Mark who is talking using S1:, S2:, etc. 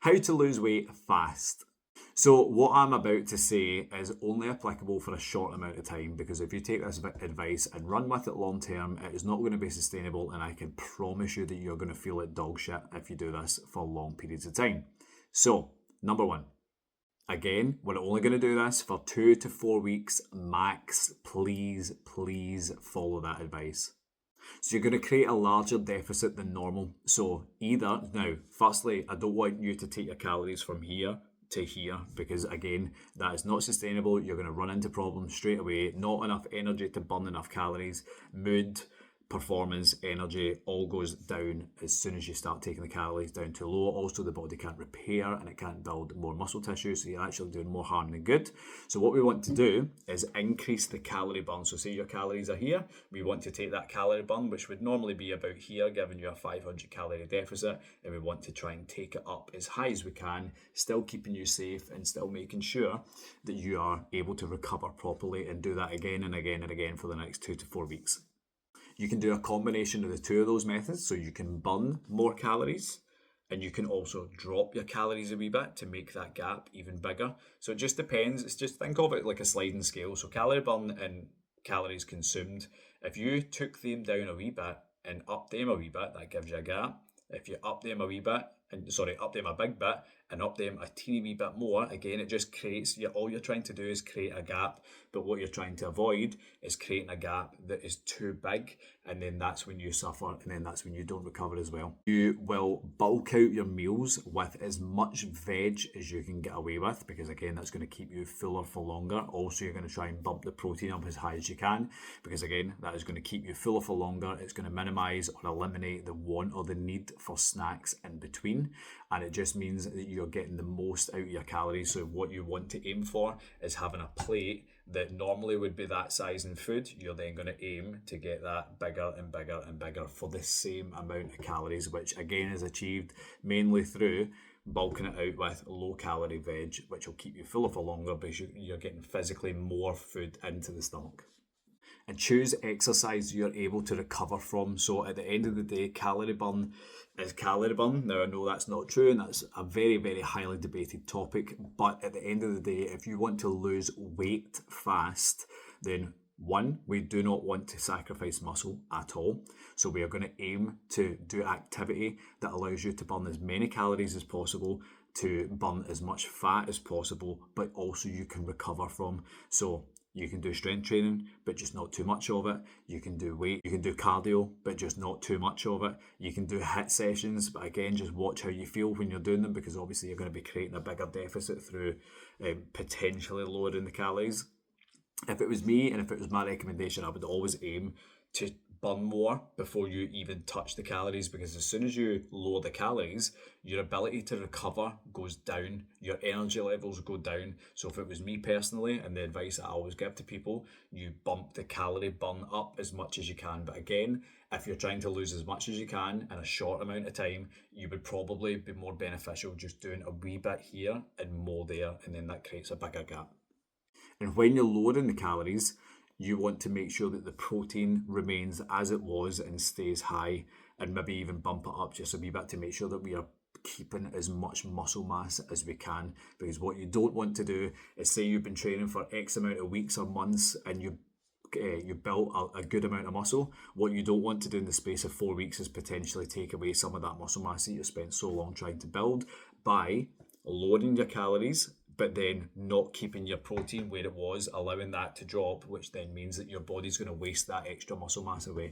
S1: How to lose weight fast. So what I'm about to say is only applicable for a short amount of time, because if you take this advice and run with it long term, it is not going to be sustainable, and I can promise you that you're going to feel like dog shit if you do this for long periods of time. So, number one, again, we're only going to do this for 2 to 4 weeks max. Please follow that advice. So you're going to create a larger deficit than normal. So firstly, I don't want you to take your calories from here to here, because again, that is not sustainable. You're going to run into problems straight away. Not enough energy to burn enough calories. Mood, performance, energy all goes down as soon as you start taking the calories down too low. Also, the body can't repair and it can't build more muscle tissue, so you're actually doing more harm than good. So what we want to do is increase the calorie burn. So say your calories are here, we want to take that calorie burn, which would normally be about here, giving you a 500 calorie deficit, and we want to try and take it up as high as we can, still keeping you safe and still making sure that you are able to recover properly, and do that again and again and again for the next 2 to 4 weeks. You can do a combination of the two of those methods, so you can burn more calories and you can also drop your calories a wee bit to make that gap even bigger. So it just depends. It's just, think of it like a sliding scale. So calorie burn and calories consumed, if you took them down a wee bit and up them a wee bit, that gives you a gap. If you up them a big bit and up them a teeny wee bit more, again, it just creates, all you're trying to do is create a gap, but what you're trying to avoid is creating a gap that is too big, and then that's when you suffer, and then that's when you don't recover as well. You will bulk out your meals with as much veg as you can get away with, because again, that's going to keep you fuller for longer. Also, you're going to try and bump the protein up as high as you can, because again, that is going to keep you fuller for longer. It's going to minimize or eliminate the want or the need for snacks in between, and it just means that you're getting the most out of your calories. So what you want to aim for is having a plate that normally would be that size in food. You're then going to aim to get that bigger and bigger and bigger for the same amount of calories, which again is achieved mainly through bulking it out with low calorie veg, which will keep you fuller for longer because you're getting physically more food into the stomach. And choose exercise you're able to recover from. So at the end of the day, calorie burn is calorie burn. Now, I know that's not true, and that's a very, very highly debated topic, but at the end of the day, if you want to lose weight fast, then one, we do not want to sacrifice muscle at all. So we are going to aim to do activity that allows you to burn as many calories as possible, to burn as much fat as possible, but also you can recover from. So you can do strength training, but just not too much of it. You can do weight, you can do cardio, but just not too much of it. You can do HIIT sessions, but again, just watch how you feel when you're doing them, because obviously you're going to be creating a bigger deficit through potentially lowering the calories. If it was me and if it was my recommendation, I would always aim to burn more before you even touch the calories, because as soon as you lower the calories, your ability to recover goes down, your energy levels go down. So if it was me personally, and the advice I always give to people, you bump the calorie burn up as much as you can. But again, if you're trying to lose as much as you can in a short amount of time, you would probably be more beneficial just doing a wee bit here and more there, and then that creates a bigger gap. And when you're lowering the calories, you want to make sure that the protein remains as it was and stays high, and maybe even bump it up just a wee bit to make sure that we are keeping as much muscle mass as we can. Because what you don't want to do is, say you've been training for X amount of weeks or months and you built a good amount of muscle. What you don't want to do in the space of 4 weeks is potentially take away some of that muscle mass that you spent so long trying to build by lowering your calories, but then not keeping your protein where it was, allowing that to drop, which then means that your body's going to waste that extra muscle mass away.